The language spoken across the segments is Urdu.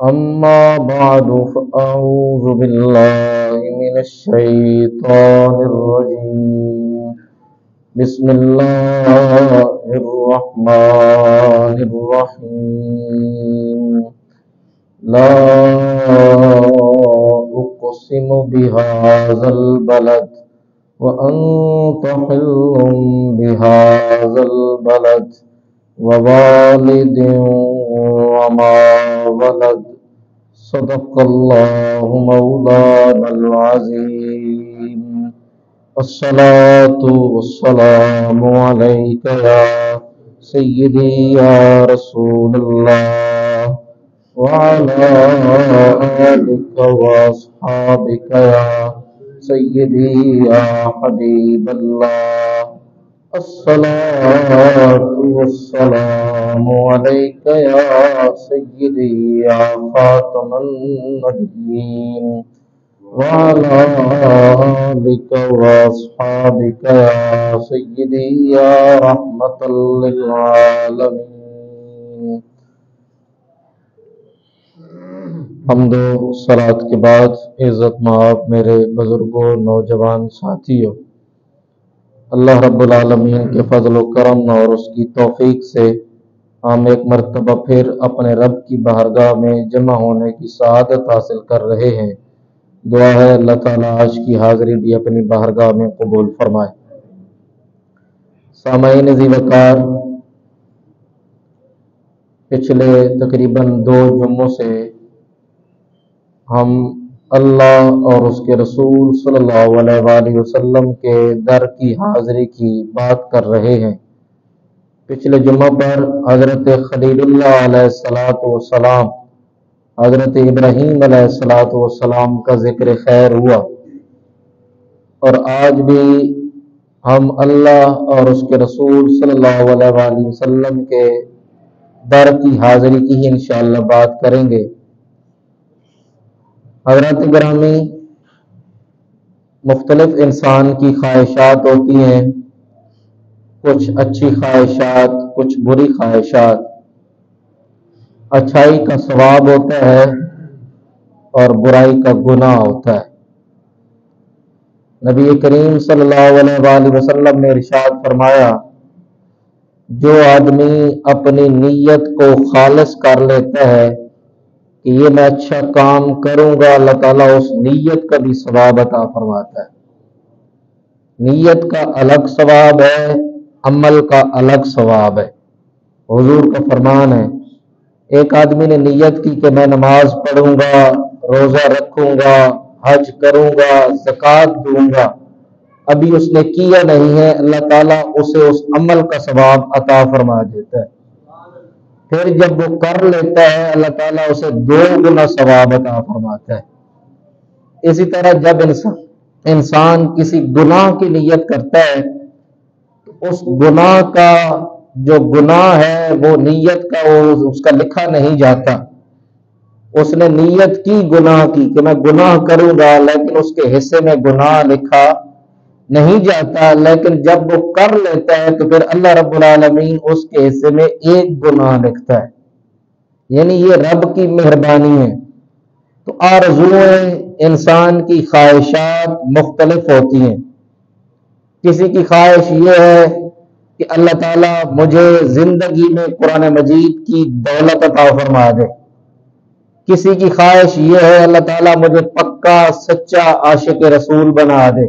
أما بعد فأعوذ بالله من الشيطان الرجيم. بسم الله الرحمن الرحيم. لا أقسم بهذا البلد وأنت حل بهذا البلد ووالد وما ولد. صدق الله مولانا العظيم. الصلاة والسلام عليك يا سيدي يا رسول الله وعلى آلك وأصحابك يا سيدي يا حبيب الله. الصلاة والسلام عليك يا سيدي يا خاتم النبيين وعلى آلك وأصحابك يا سيدي يا رحمة للعالمين. حمد و صلات کے بعد عزت مآب میرے بزرگوں نوجوان ساتھیوں، اللہ رب العالمین کے فضل و کرم اور اس کی توفیق سے ہم ایک مرتبہ پھر اپنے رب کی بارگاہ میں جمع ہونے کی سعادت حاصل کر رہے ہیں۔ دعا ہے اللہ تعالیٰ آج کی حاضری بھی اپنی بارگاہ میں قبول فرمائے۔ سامعین ذی وقار، پچھلے تقریباً 2 جمعوں سے ہم اللہ اور اس کے رسول صلی اللہ علیہ وآلہ وسلم کے در کی حاضری کی بات کر رہے ہیں۔ پچھلے جمعہ پر حضرت خلیل اللہ علیہ السلام، حضرت ابراہیم علیہ السلام کا ذکر خیر ہوا، اور آج بھی ہم اللہ اور اس کے رسول صلی اللہ علیہ وآلہ وسلم کے در کی حاضری کی ہی انشاءاللہ بات کریں گے۔ حضرات گرامی، مختلف انسان کی خواہشات ہوتی ہیں، کچھ اچھی خواہشات، کچھ بری خواہشات۔ اچھائی کا ثواب ہوتا ہے اور برائی کا گناہ ہوتا ہے۔ نبی کریم صلی اللہ علیہ وآلہ وسلم نے ارشاد فرمایا، جو آدمی اپنی نیت کو خالص کر لیتا ہے کہ یہ میں اچھا کام کروں گا، اللہ تعالیٰ اس نیت کا بھی ثواب عطا فرماتا ہے۔ نیت کا الگ ثواب ہے، عمل کا الگ ثواب ہے۔ حضور کا فرمان ہے، ایک آدمی نے نیت کی کہ میں نماز پڑھوں گا، روزہ رکھوں گا، حج کروں گا، زکوٰۃ دوں گا، ابھی اس نے کیا نہیں ہے، اللہ تعالیٰ اسے اس عمل کا ثواب عطا فرما دیتا ہے۔ پھر جب وہ کر لیتا ہے، اللہ تعالیٰ اسے 2 گنا ثواب عطا فرماتا ہے۔ اسی طرح جب انسان کسی گناہ کی نیت کرتا ہے تو اس گناہ کا جو گناہ ہے وہ نیت کا اس کا لکھا نہیں جاتا۔ اس نے نیت کی گناہ کی کہ میں گناہ کروں گا، لیکن اس کے حصے میں گناہ لکھا نہیں جاتا، لیکن جب وہ کر لیتا ہے تو پھر اللہ رب العالمین اس کے حصے میں 1 گناہ لکھتا ہے۔ یعنی یہ رب کی مہربانی ہے۔ تو آرزوئیں، انسان کی خواہشات مختلف ہوتی ہیں۔ کسی کی خواہش یہ ہے کہ اللہ تعالیٰ مجھے زندگی میں قرآن مجید کی دولت عطا فرما دے۔ کسی کی خواہش یہ ہے اللہ تعالیٰ مجھے پکا سچا عاشق رسول بنا دے۔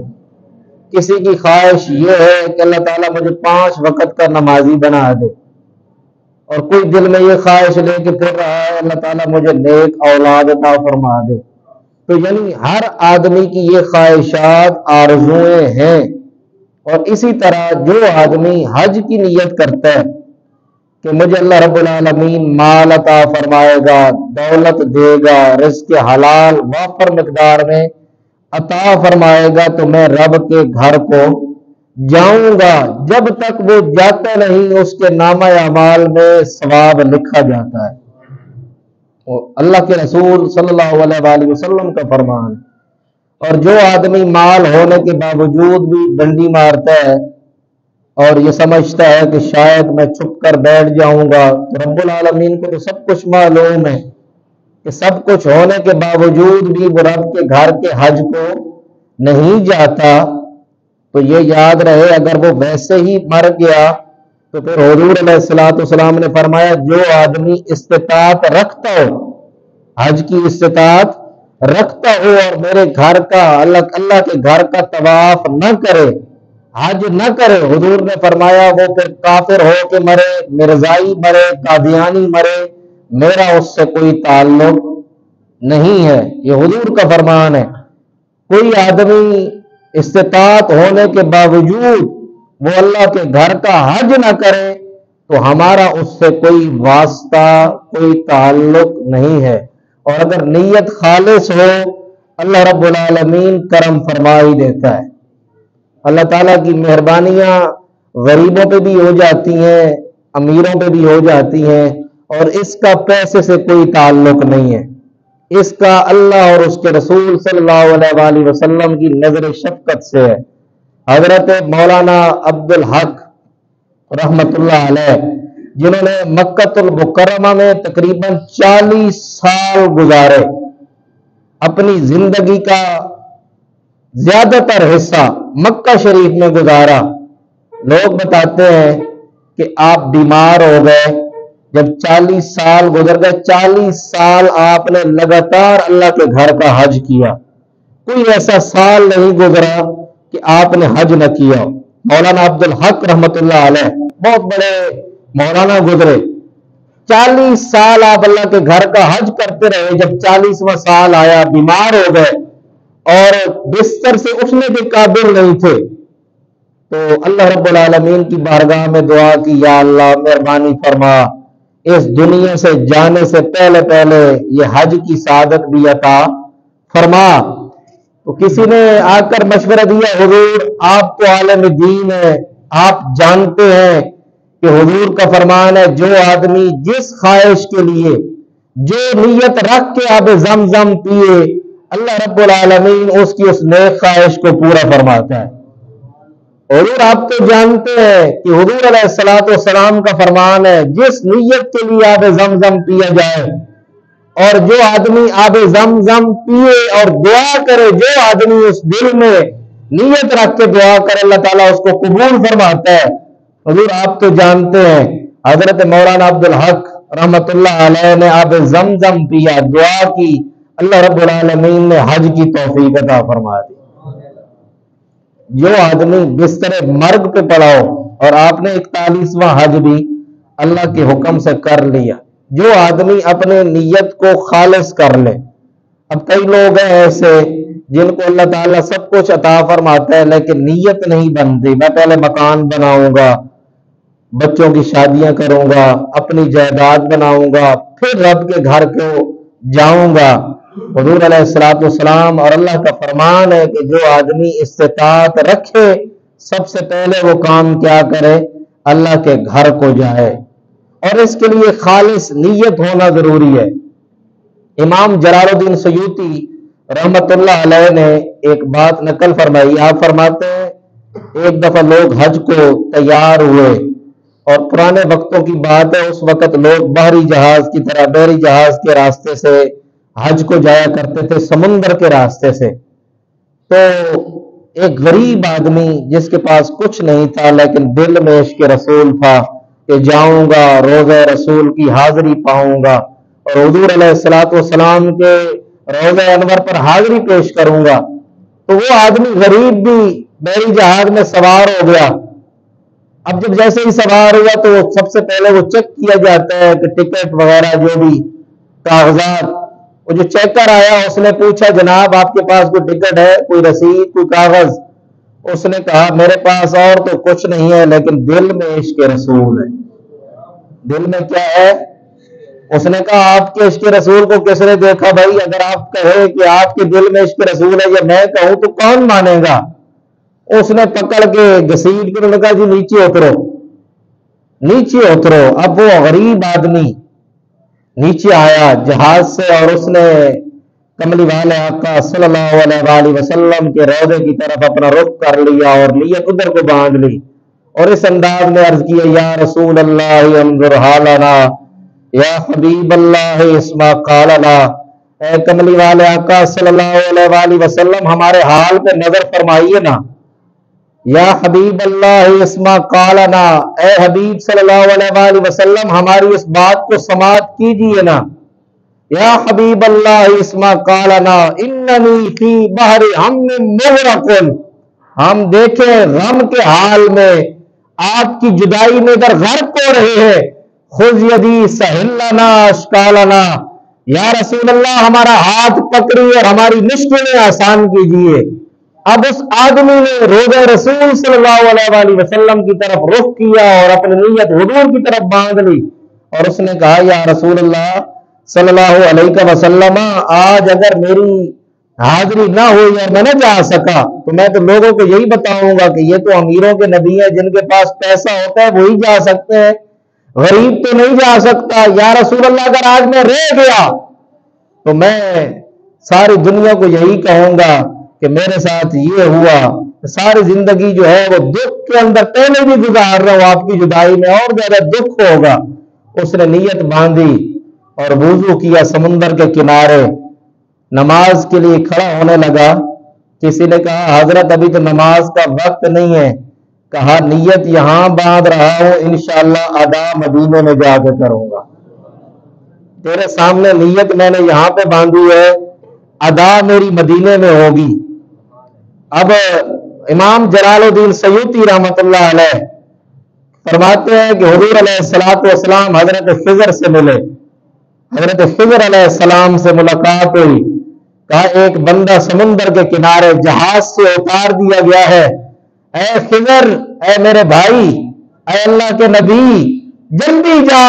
کسی کی خواہش یہ ہے کہ اللہ تعالیٰ مجھے 5 وقت کا نمازی بنا دے، اور کوئی دل میں یہ خواہش لے کے پھر رہا ہے اللہ تعالیٰ مجھے نیک اولاد عطا فرما دے۔ تو یعنی ہر آدمی کی یہ خواہشات، آرزوئیں ہیں۔ اور اسی طرح جو آدمی حج کی نیت کرتا ہے کہ مجھے اللہ رب العالمین مال عطا فرمائے گا، دولت دے گا، رزق حلال وافر مقدار میں عطا فرمائے گا، تو میں رب کے گھر کو جاؤں گا، جب تک وہ جاتا نہیں اس کے نامہ اعمال میں ثواب لکھا جاتا ہے۔ اللہ کے رسول صلی اللہ علیہ وآلہ وسلم کا فرمان۔ اور جو آدمی مال ہونے کے باوجود بھی ڈنڈی مارتا ہے اور یہ سمجھتا ہے کہ شاید میں چھپ کر بیٹھ جاؤں گا، تو رب العالمین کو تو سب کچھ معلوم ہے، کہ سب کچھ ہونے کے باوجود بھی وہ رب کے گھر کے حج کو نہیں جاتا، تو یہ یاد رہے اگر وہ ویسے ہی مر گیا تو پھر حضور علیہ السلام نے فرمایا جو آدمی استطاعت رکھتا ہو، حج کی استطاعت رکھتا ہو اور میرے گھر کا اللہ کے گھر کا طواف نہ کرے، حج نہ کرے، حضور نے فرمایا وہ پھر کافر ہو کے مرے، مرزائی مرے، قادیانی مرے، میرا اس سے کوئی تعلق نہیں ہے۔ یہ حضور کا فرمان ہے۔ کوئی آدمی استطاعت ہونے کے باوجود وہ اللہ کے گھر کا حج نہ کرے تو ہمارا اس سے کوئی واسطہ، کوئی تعلق نہیں ہے، اور اگر نیت خالص ہو اللہ رب العالمین کرم فرما ہی دیتا ہے۔ اللہ تعالیٰ کی مہربانیاں غریبوں پہ بھی ہو جاتی ہیں، امیروں پہ بھی ہو جاتی ہیں، اور اس کا پیسے سے کوئی تعلق نہیں ہے، اس کا اللہ اور اس کے رسول صلی اللہ علیہ وآلہ وسلم کی نظر شفقت سے ہے۔ حضرت مولانا عبد الحق رحمت اللہ علیہ، جنہوں نے مکۃ المکرمہ میں تقریباً 40 سال گزارے، اپنی زندگی کا زیادہ تر حصہ مکہ شریف میں گزارا، لوگ بتاتے ہیں کہ آپ بیمار ہو گئے جب 40 سال گزر گئے، 40 سال آپ نے لگاتار اللہ کے گھر کا حج کیا، کوئی ایسا سال نہیں گزرا کہ آپ نے حج نہ کیا۔ مولانا عبد الحق رحمت اللہ علیہ بہت بڑے مولانا گزرے، 40 سال آپ اللہ کے گھر کا حج کرتے رہے، جب 40واں سال آیا بیمار ہو گئے اور بستر سے اٹھنے کے قابل نہیں تھے، تو اللہ رب العالمین کی بارگاہ میں دعا کی، یا اللہ مہربانی فرما، اس دنیا سے جانے سے پہلے پہلے یہ حج کی سعادت بھی عطا فرما۔ تو کسی نے آ کر مشورہ دیا، حضور آپ تو عالم دین ہے، آپ جانتے ہیں کہ حضور کا فرمان ہے جو آدمی جس خواہش کے لیے جو نیت رکھ کے آب زمزم پیے اللہ رب العالمین اس کی اس نیک خواہش کو پورا فرماتا ہے۔ حضور آپ تو جانتے ہیں کہ حضور علیہ السلام کا فرمان ہے جس نیت کے لیے آب زمزم پیا جائے، اور جو آدمی آب زمزم پیے اور دعا کرے، جو آدمی اس دل میں نیت رکھ کے دعا کرے اللہ تعالیٰ اس کو قبول فرماتا ہے۔ حضور آپ تو جانتے ہیں حضرت مولانا عبد الحق رحمت اللہ علیہ نے آب زمزم پیا، دعا کی، اللہ رب العالمین نے حج کی توفیق عطا فرما دی۔ جو آدمی بستر مرگ پہ پڑا ہو اور آپ نے 41واں حج بھی اللہ کے حکم سے کر لیا، جو آدمی اپنے نیت کو خالص کر لے۔ اب کئی لوگ ہیں ایسے جن کو اللہ تعالیٰ سب کچھ عطا فرماتا ہے لیکن نیت نہیں بنتی، میں پہلے مکان بناؤں گا، بچوں کی شادیاں کروں گا، اپنی جائیداد بناؤں گا، پھر رب کے گھر کو جاؤں گا۔ حضور علیہ السلام اور اللہ کا فرمان ہے کہ جو آدمی استطاعت رکھے سب سے پہلے وہ کام کیا کرے، اللہ کے گھر کو جائے، اور اس کے لیے خالص نیت ہونا ضروری ہے۔ امام جلال الدین سیوطی رحمت اللہ علیہ نے ایک بات نقل فرمائی، آپ فرماتے ہیں ایک دفعہ لوگ حج کو تیار ہوئے، اور پرانے وقتوں کی بات ہے، اس وقت لوگ بحری جہاز کی طرح بحری جہاز کے راستے سے حج کو جایا کرتے تھے، سمندر کے راستے سے۔ تو ایک غریب آدمی جس کے پاس کچھ نہیں تھا لیکن دل میں عشق رسول تھا کہ جاؤں گا روضہ رسول کی حاضری پاؤں گا اور حضور علیہ السلام کے روضہ انور پر حاضری پیش کروں گا، تو وہ آدمی غریب بھی بحری جہاز میں سوار ہو گیا۔ اب جب جیسے ہی سوار ہوا تو سب سے پہلے وہ چیک کیا جاتا ہے کہ ٹکٹ وغیرہ جو بھی کاغذات، وہ جو چیکر آیا اس نے پوچھا جناب آپ کے پاس کوئی ٹکٹ ہے، کوئی رسید، کوئی کاغذ؟ اس نے کہا میرے پاس اور تو کچھ نہیں ہے لیکن دل میں عشق رسول ہے۔ دل میں کیا ہے؟ اس نے کہا آپ کے عشق رسول کو کس نے دیکھا بھائی؟ اگر آپ کہے کہ آپ کے دل میں عشق رسول ہے یا میں کہوں تو کون مانے گا؟ اس نے پکڑ کے گھسیٹ کے انہوں نے کہا جی نیچے اترو، نیچے اترو۔ اب وہ غریب آدمی نیچے آیا جہاز سے اور اس نے کملی والے آقا صلی اللہ علیہ وآلہ وسلم کے روضے کی طرف اپنا رخ کر لیا اور نیت ادھر کو باندھ لی، اور اس انداز میں عرض کیا یا رسول اللہ انظر حالنا، یا حبیب اللہ اسما قال لا، اے کملی والے آقا صلی اللہ علیہ وآلہ وسلم ہمارے حال پہ نظر فرمائیے نا۔ یا حبیب اللہ اسما قال لا، اے حبیب صلی اللہ علیہ وآلہ وسلم ہماری اس بات کو سماعت کیجئے نا۔ یا حبیب اللہ اسما قال لا اننی فی بحر ہم مغرق، ہم دیکھیں غم کے حال میں آپ کی جدائی میں ادھر غرق ہو رہے ہیں۔ خذ یدی سہل لنا اشکالنا، یا رسول اللہ ہمارا ہاتھ پکڑیے اور ہماری مشکلیں آسان کیجیے۔ اب اس آدمی نے روضہ رسول صلی اللہ علیہ وآلہ وسلم کی طرف رخ کیا اور اپنی نیت حضور کی طرف باندھ لی، اور اس نے کہا یا رسول اللہ صلی اللہ علیہ وسلم آج اگر میری حاضری نہ ہوئی اور میں نہ جا سکا تو میں تو لوگوں کو یہی بتاؤں گا کہ یہ تو امیروں کے نبی ہیں، جن کے پاس پیسہ ہوتا ہے وہی جا سکتے ہیں، غریب تو نہیں جا سکتا۔ یا رسول اللہ اگر آج میں رہ گیا تو میں ساری دنیا کو یہی کہوں گا کہ میرے ساتھ یہ ہوا، ساری زندگی جو ہے وہ دکھ کے اندر پہلے بھی گزار رہا ہوں، آپ کی جدائی میں اور زیادہ دکھ ہوگا۔ اس نے نیت باندھی اور وضو کیا سمندر کے کنارے، نماز کے لیے کھڑا ہونے لگا۔ کسی نے کہا حضرت ابھی تو نماز کا وقت نہیں ہے، کہا نیت یہاں باندھ رہا ہوں، انشاءاللہ ادا مدینے میں جا کے کروں گا۔ تیرے سامنے نیت میں نے یہاں پہ باندھی ہے، ادا میری مدینے میں ہوگی۔ اب امام جلال الدین سیوطی رحمت اللہ علیہ فرماتے ہیں کہ حضور علیہ السلام حضرت خضر سے ملے، حضرت خضر علیہ السلام سے ملاقات ہوئی، کہا ایک بندہ سمندر کے کنارے جہاز سے اتار دیا گیا ہے، اے خضر، اے میرے بھائی، اے اللہ کے نبی، جلدی جا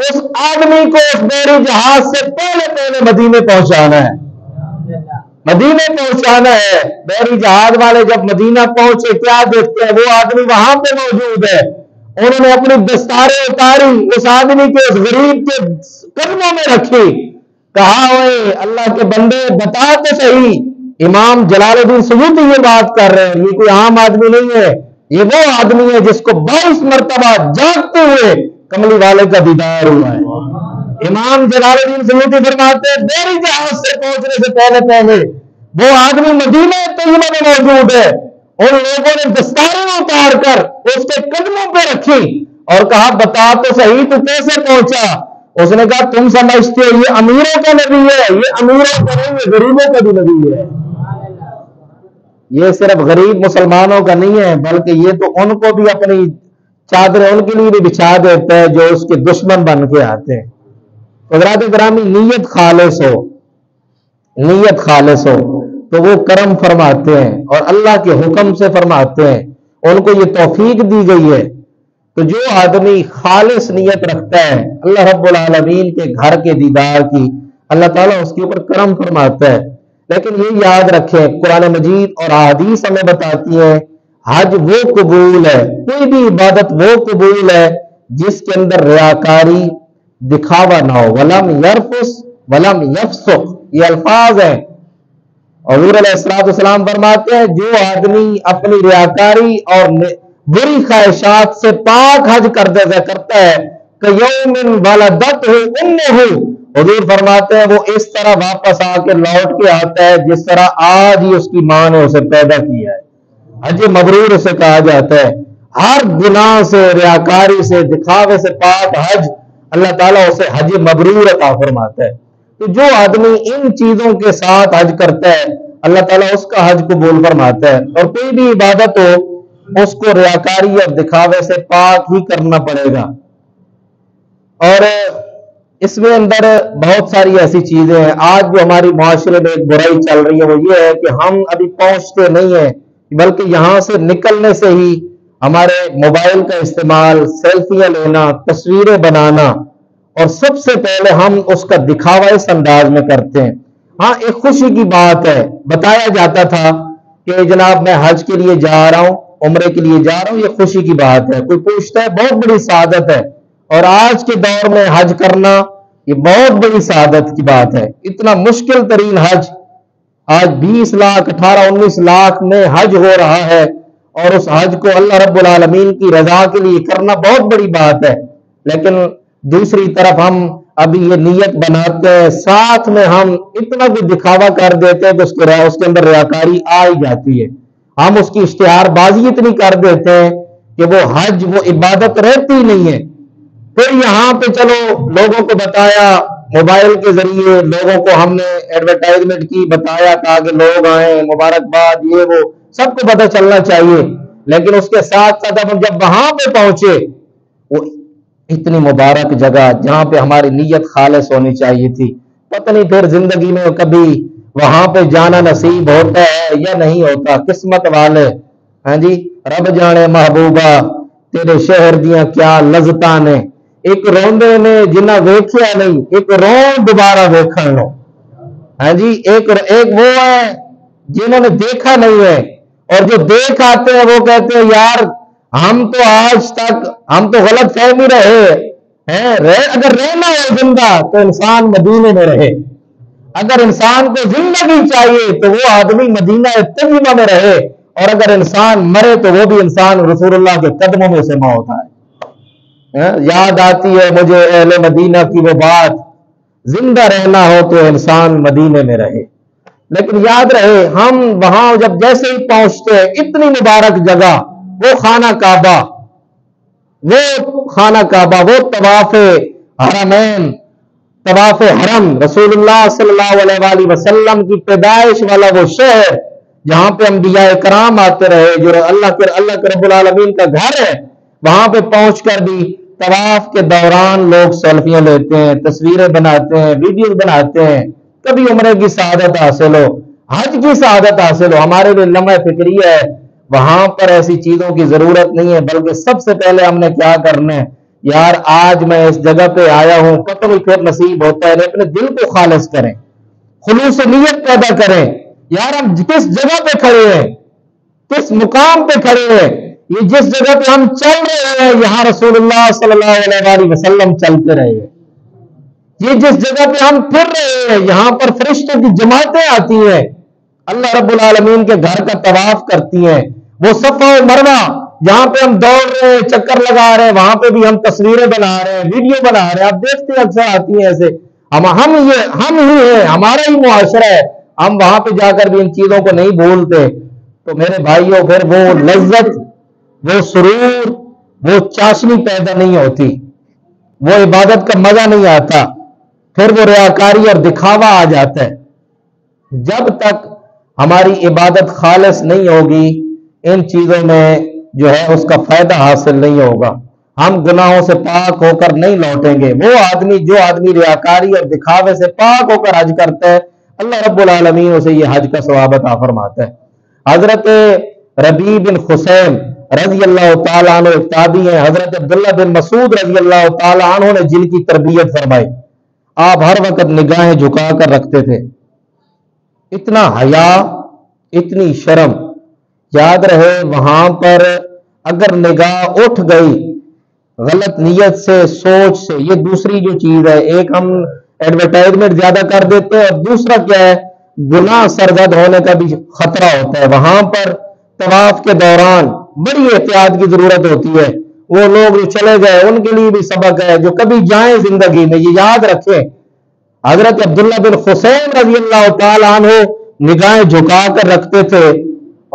اس آدمی کو اس بحری جہاز سے پہلے مدینے پہنچانا ہے، مدینے پہنچانا ہے۔ بحری جہاز والے جب مدینہ پہنچے کیا دیکھتے ہیں، وہ آدمی وہاں پہ موجود ہے۔ انہوں نے اپنی دستاریں اتاری، اس آدمی کے اس غریب کے قدموں میں رکھی، کہا اوے اللہ کے بندے بتا تو صحیح، امام جلال الدین سیوطی یہ بات کر رہے ہیں، یہ کوئی عام آدمی نہیں ہے، یہ وہ آدمی ہے جس کو 22 مرتبہ جاگتے ہوئے کملی والے کا دیدار ہوا ہے۔ امام جلال الدین سیوطی فرماتے ہیں بحری جہاز سے پہنچنے سے پہلے وہ آدمی مدینہ طیبہ میں موجود ہے، ان لوگوں نے دستاریں اتار کر اس کے قدموں پہ رکھی اور کہا بتا تو صحیح تو کیسے پہنچا؟ اس نے کہا تم سمجھتے ہو یہ امیروں کا نبی ہے، یہ امیروں کا نہیں ہے، غریبوں کا بھی نبی ہے۔ یہ صرف غریب مسلمانوں کا نہیں ہے، بلکہ یہ تو ان کو بھی اپنی چادریں ان کے لیے بھی بچھا دیتا ہے جو اس کے دشمن بن کے آتے ہیں۔ حضرات گرامی، نیت خالص ہو، نیت خالص ہو تو وہ کرم فرماتے ہیں اور اللہ کے حکم سے فرماتے ہیں، ان کو یہ توفیق دی گئی ہے۔ تو جو آدمی خالص نیت رکھتا ہے اللہ رب العالمین کے گھر کے دیدار کی، اللہ تعالیٰ اس کے اوپر کرم فرماتا ہے۔ لیکن یہ یاد رکھیں قرآن مجید اور احادیث ہمیں بتاتی ہیں حج وہ قبول ہے، کوئی بھی عبادت وہ قبول ہے جس کے اندر ریاکاری، دکھاوا نہ ہو۔ وَلَمْ يَرْفُسْ وَلَمْ يَفْسُقْ، یہ الفاظ ہیں۔ حضور علیہ السلام فرماتے ہیں جو آدمی اپنی ریاکاری اور بری خواہشات سے پاک حج کرتا ہے کہ یوم ولدتہ امہ، حضور فرماتے ہیں وہ اس طرح واپس آ کے لوٹ کے آتا ہے جس طرح آج ہی اس کی ماں نے اسے پیدا کیا ہے۔ حج مبرور اسے کہا جاتا ہے۔ ہر گناہ سے، ریاکاری سے، دکھاوے سے پاک حج، اللہ تعالیٰ اسے حج مبرور عطا فرماتا ہے۔ تو جو آدمی ان چیزوں کے ساتھ حج کرتا ہے اللہ تعالیٰ اس کا حج قبول فرماتا ہے۔ اور کوئی بھی عبادت ہو اس کو ریاکاری اور دکھاوے سے پاک ہی کرنا پڑے گا۔ اور اس میں اندر بہت ساری ایسی چیزیں ہیں، آج جو ہماری معاشرے میں ایک برائی چل رہی ہے وہ یہ ہے کہ ہم ابھی پہنچتے نہیں ہیں، بلکہ یہاں سے نکلنے سے ہی ہمارے موبائل کا استعمال، سیلفیاں لینا، تصویریں بنانا، اور سب سے پہلے ہم اس کا دکھاوا اس انداز میں کرتے ہیں۔ ہاں ایک خوشی کی بات ہے، بتایا جاتا تھا کہ جناب میں حج کے لیے جا رہا ہوں، عمرے کے لیے جا رہا ہوں، یہ خوشی کی بات ہے، کوئی پوچھتا ہے بہت بڑی سعادت ہے۔ اور آج کے دور میں حج کرنا یہ بہت بڑی سعادت کی بات ہے۔ اتنا مشکل ترین حج آج 20 لاکھ 18-19 لاکھ میں حج ہو رہا ہے، اور اس حج کو اللہ رب العالمین کی رضا کے لیے کرنا بہت بڑی بات ہے۔ لیکن دوسری طرف ہم ابھی یہ نیت بناتے ہیں، ساتھ میں ہم اتنا بھی دکھاوا کر دیتے ہیں کہ اس کے اندر ریاکاری آ ہی جاتی ہے. ہم اس کی اشتہار بازی اتنی کر دیتے ہیں کہ وہ حج وہ عبادت رہتی ہی نہیں ہے. پھر یہاں پہ چلو لوگوں کو بتایا، موبائل کے ذریعے لوگوں کو ہم نے ایڈورٹائزمنٹ کی، بتایا تاکہ لوگ آئیں، مبارکباد یہ وہ سب کو پتہ چلنا چاہیے. لیکن اس کے ساتھ ساتھ ہم جب وہاں پہ پہنچے، وہ اتنی مبارک جگہ جہاں پہ ہماری نیت خالص ہونی چاہیے تھی، پتہ نہیں پھر زندگی میں کبھی وہاں پہ جانا نصیب ہوتا ہے یا نہیں ہوتا. قسمت والے. ہاں جی، رب جانے محبوبہ تیرے شہر دیاں کیا لذتاں نے، ایک روندے نے جنہ ویکھیا نہیں، ایک رون دوبارہ ویکھن لو. ہاں جی، ایک وہ ہے جنہوں نے دیکھا نہیں ہے، اور جو دیکھ آتے ہیں وہ کہتے ہیں یار ہم تو آج تک ہم تو غلط فہمی رہے ہیں. اگر رہنا ہے زندہ تو انسان مدینے میں رہے. اگر انسان کو زندگی چاہیے تو وہ آدمی مدینہ طیبہ میں رہے، اور اگر انسان مرے تو وہ بھی انسان رسول اللہ کے قدموں میں سے موت آئے. یاد آتی ہے مجھے اہل مدینہ کی وہ بات، زندہ رہنا ہو تو انسان مدینے میں رہے. لیکن یاد رہے ہم وہاں جب جیسے ہی پہنچتے ہیں، اتنی مبارک جگہ وہ خانہ کعبہ، وہ طواف حرمین، طواف حرم، رسول اللہ صلی اللہ علیہ وآلہ وسلم کی پیدائش والا وہ شہر جہاں پہ انبیاء کرام آتے رہے، جو اللہ کے رب العالمین کا گھر ہے. وہاں پہ پہنچ کر بھی طواف کے دوران لوگ سیلفیاں لیتے ہیں، تصویریں بناتے ہیں، ویڈیوز بناتے ہیں. کبھی عمرے کی سعادت حاصل ہو، حج کی سعادت حاصل ہو، ہمارے لیے لمحہ فکریہ ہے. وہاں پر ایسی چیزوں کی ضرورت نہیں ہے، بلکہ سب سے پہلے ہم نے کیا کرنا ہے، یار آج میں اس جگہ پہ آیا ہوں، پتہ نہیں پھر نصیب ہوتا ہے. اپنے دل کو خالص کریں، خلوص نیت پیدا کریں. یار ہم کس جگہ پہ کھڑے ہیں، کس مقام پہ کھڑے ہیں، یہ جس جگہ پہ ہم چل رہے ہیں یہاں رسول اللہ صلی اللہ علیہ وآلہ وسلم چلتے رہے ہیں. یہ جس جگہ پہ ہم پھر رہے ہیں یہاں پر فرشتوں کی جماعتیں آتی ہیں، اللہ رب العالمین کے گھر کا طواف کرتی ہیں. وہ صفا و مروہ جہاں پہ ہم دوڑ رہے ہیں، چکر لگا رہے ہیں، وہاں پہ بھی ہم تصویریں بنا رہے ہیں، ویڈیو بنا رہے ہیں. آپ دیکھتے ہیں اکثر آتی ہیں ایسے، ہم ہی ہیں، ہمارا ہی معاشرہ ہے. ہم وہاں پہ جا کر بھی ان چیزوں کو نہیں بھولتے. تو میرے بھائیوں پھر وہ لذت، وہ سرور، وہ چاشنی پیدا نہیں ہوتی، وہ عبادت کا مزہ نہیں آتا. پھر وہ ریاکاری اور دکھاوا آ جاتا ہے. جب تک ہماری عبادت خالص نہیں ہوگی ان چیزوں میں جو ہے اس کا فائدہ حاصل نہیں ہوگا. ہم گناہوں سے پاک ہو کر نہیں لوٹیں گے. وہ آدمی جو آدمی ریاکاری اور دکھاوے سے پاک ہو کر حج کرتا ہے، اللہ رب العالمین اسے یہ حج کا ثواب عطا فرماتا ہے. حضرت ربیع بن خثیم رضی اللہ تعالیٰ عنہ ایک تابعی ہیں، حضرت عبداللہ بن مسعود رضی اللہ تعالیٰ عنہ نے جن کی تربیت فرمائی. آپ ہر وقت نگاہیں جھکا کر رکھتے تھے. اتنا حیا، اتنی شرم. یاد رہے وہاں پر اگر نگاہ اٹھ گئی غلط نیت سے، سوچ سے، یہ دوسری جو چیز ہے، ایک ہم ایڈورٹائزمنٹ زیادہ کر دیتے ہیں، اور دوسرا کیا ہے، گناہ سرزد ہونے کا بھی خطرہ ہوتا ہے. وہاں پر طواف کے دوران بڑی احتیاط کی ضرورت ہوتی ہے. وہ لوگ جو چلے گئے ان کے لیے بھی سبق ہے، جو کبھی جائیں زندگی میں یہ یاد رکھیں. حضرت عبداللہ بن خثیم رضی اللہ تعالیٰ عنہ نگاہیں جھکا کر رکھتے تھے،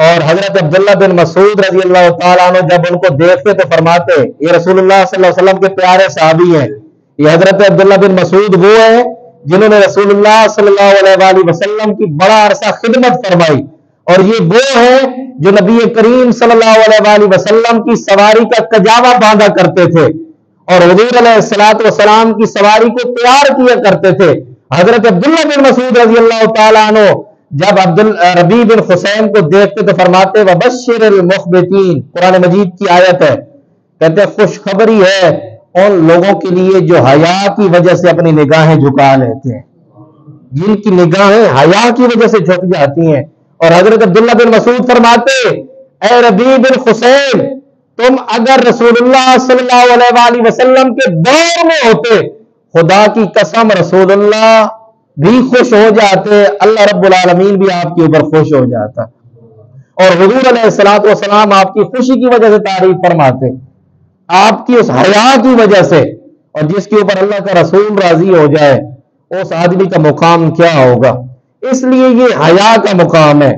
اور حضرت عبداللہ بن مسعود رضی اللہ تعالیٰ عنہ جب ان کو دیکھتے تو فرماتے، یہ رسول اللہ صلی اللہ علیہ وسلم کے پیارے صحابی ہیں. یہ حضرت عبداللہ بن مسعود وہ ہیں جنہوں نے رسول اللہ صلی اللہ علیہ وآلہ وسلم کی بڑا عرصہ خدمت فرمائی، اور یہ وہ ہیں جو نبی کریم صلی اللہ علیہ وآلہ وسلم کی سواری کا کجاوا باندھا کرتے تھے، اور حضور علیہ الصلوۃ والسلام کی سواری کو تیار کیا کرتے تھے. حضرت عبداللہ بن مسعود رضی اللہ تعالیٰ عنہ جب ربیع بن خثیم کو دیکھتے تو فرماتے وبشر المخبتین، قرآن مجید کی آیت ہے، کہتے خوشخبری ہے ان لوگوں کے لیے جو حیا کی وجہ سے اپنی نگاہیں جھکا لیتے ہیں، جن کی نگاہیں حیا کی وجہ سے جھک جاتی ہیں. اور حضرت عبداللہ بن مسعود فرماتے اے ربیع بن خثیم، تم اگر رسول اللہ صلی اللہ علیہ وآلہ وسلم کے دور میں ہوتے، خدا کی قسم رسول اللہ بھی خوش ہو جاتے، اللہ رب العالمین بھی آپ کے اوپر خوش ہو جاتا، اور حضور علیہ الصلوۃ والسلام آپ کی خوشی کی وجہ سے تعریف فرماتے، آپ کی اس حیا کی وجہ سے، اور جس کے اوپر اللہ کا رسول راضی ہو جائے اس آدمی کا مقام کیا ہوگا؟ اس لیے یہ حیا کا مقام ہے،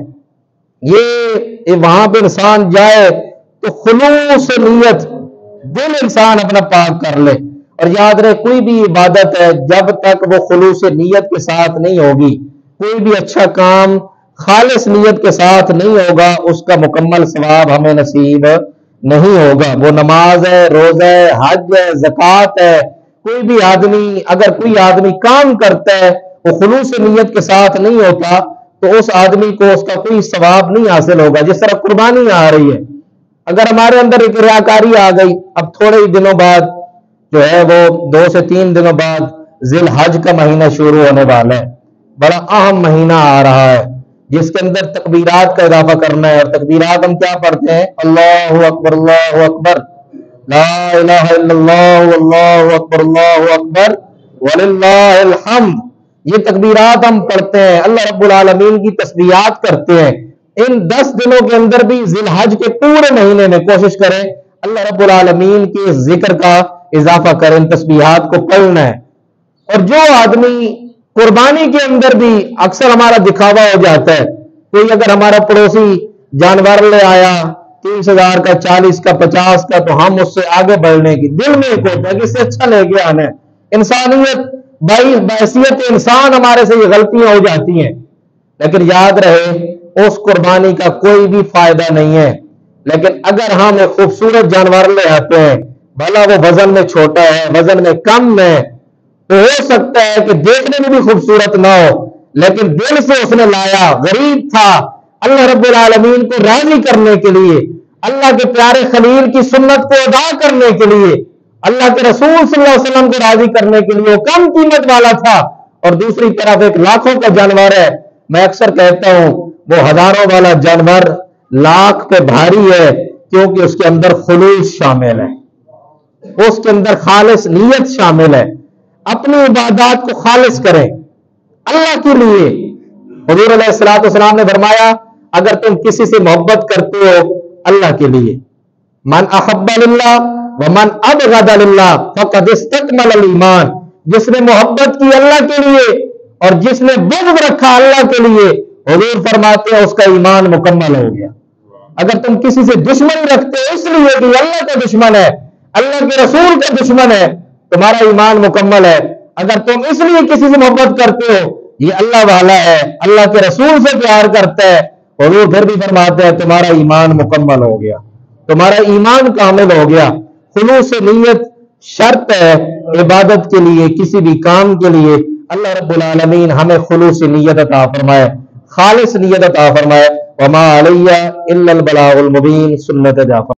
یہ وہاں پہ انسان جائے تو خلوص نیت دل انسان اپنا پاک کر لے. اور یاد رہے کوئی بھی عبادت ہے جب تک وہ خلوص نیت کے ساتھ نہیں ہوگی، کوئی بھی اچھا کام خالص نیت کے ساتھ نہیں ہوگا، اس کا مکمل ثواب ہمیں نصیب نہیں ہوگا. وہ نماز ہے، روزہ ہے، حج ہے، زکوٰۃ ہے، کوئی بھی آدمی اگر کوئی آدمی کام کرتا ہے وہ خلوص نیت کے ساتھ نہیں ہوتا تو اس آدمی کو اس کا کوئی ثواب نہیں حاصل ہوگا. جس طرح قربانی آ رہی ہے، اگر ہمارے اندر ایک ریاکاری آ گئی، اب تھوڑے ہی دنوں بعد جو ہے وہ 2 سے 3 دنوں بعد ذی الحج کا مہینہ شروع ہونے والا ہے، بڑا اہم مہینہ آ رہا ہے جس کے اندر تکبیرات کا اضافہ کرنا ہے. اور تکبیرات ہم کیا پڑھتے ہیں؟ اللہ اکبر، اللہ اکبر، لا الہ الا اللہ، اللہ اکبر، اللہ اکبر وللہ الحمد. یہ تکبیرات ہم پڑھتے ہیں، اللہ رب العالمین کی تسبیحات کرتے ہیں. ان 10 دنوں کے اندر بھی ذی الحج کے پورے مہینے میں کوشش کریں اللہ رب العالمین کے ذکر کا اضافہ کریں، تسبیحات کو پڑھنا ہے. اور جو آدمی قربانی کے اندر بھی اکثر ہمارا دکھاوا ہو جاتا ہے، کوئی اگر ہمارا پڑوسی جانور لے آیا 30,000 کا، 40 کا، 50 کا، تو ہم اس سے آگے بڑھنے کی دل میں ایک ہوتا ہے کہ اس سے اچھا لے کے آنا ہے. انسانیت بحیثیت انسان ہمارے سے یہ غلطیاں ہو جاتی ہیں، لیکن یاد رہے اس قربانی کا کوئی بھی فائدہ نہیں ہے. لیکن اگر ہم ایک خوبصورت جانور لے آتے ہیں، بھلا وہ وزن میں چھوٹا ہے، وزن میں کم ہے، تو ہو سکتا ہے کہ دیکھنے میں بھی خوبصورت نہ ہو، لیکن دل سے اس نے لایا، غریب تھا، اللہ رب العالمین کو راضی کرنے کے لیے، اللہ کے پیارے خلیل کی سنت کو ادا کرنے کے لیے، اللہ کے رسول صلی اللہ علیہ وسلم کو راضی کرنے کے لیے وہ کم قیمت والا تھا. اور دوسری طرف ایک لاکھوں کا جانور ہے، میں اکثر کہتا ہوں وہ ہزاروں والا جانور لاکھ پہ بھاری ہے، کیونکہ اس کے اندر خلوص شامل ہے، اس کے اندر خالص نیت شامل ہے. اپنی عبادات کو خالص کریں اللہ کے لیے. حضور علیہ الصلوۃ والسلام نے فرمایا اگر تم کسی سے محبت کرتے ہو اللہ کے لیے، من احب للہ ومن ابغض للہ فقد استکمل الایمان، جس نے محبت کی اللہ کے لیے اور جس نے بغض رکھا اللہ کے لیے، حضور فرماتے ہیں اس کا ایمان مکمل ہو گیا. اگر تم کسی سے دشمنی رکھتے ہو اس لیے کہ اللہ کا دشمن ہے، اللہ کے رسول کا دشمن ہے، تمہارا ایمان مکمل ہے. اگر تم اس لیے کسی سے محبت کرتے ہو یہ اللہ والا ہے، اللہ کے رسول سے پیار کرتا ہے، اور وہ پھر بھی فرماتے ہیں تمہارا ایمان مکمل ہو گیا، تمہارا ایمان کامل ہو گیا. خلوص نیت شرط ہے عبادت کے لیے، کسی بھی کام کے لیے. اللہ رب العالمین ہمیں خلوص نیت عطا فرمائے، خالص نیت عطا فرمائے. وما علیہ الا البلاغ المبین. سنت جعفر.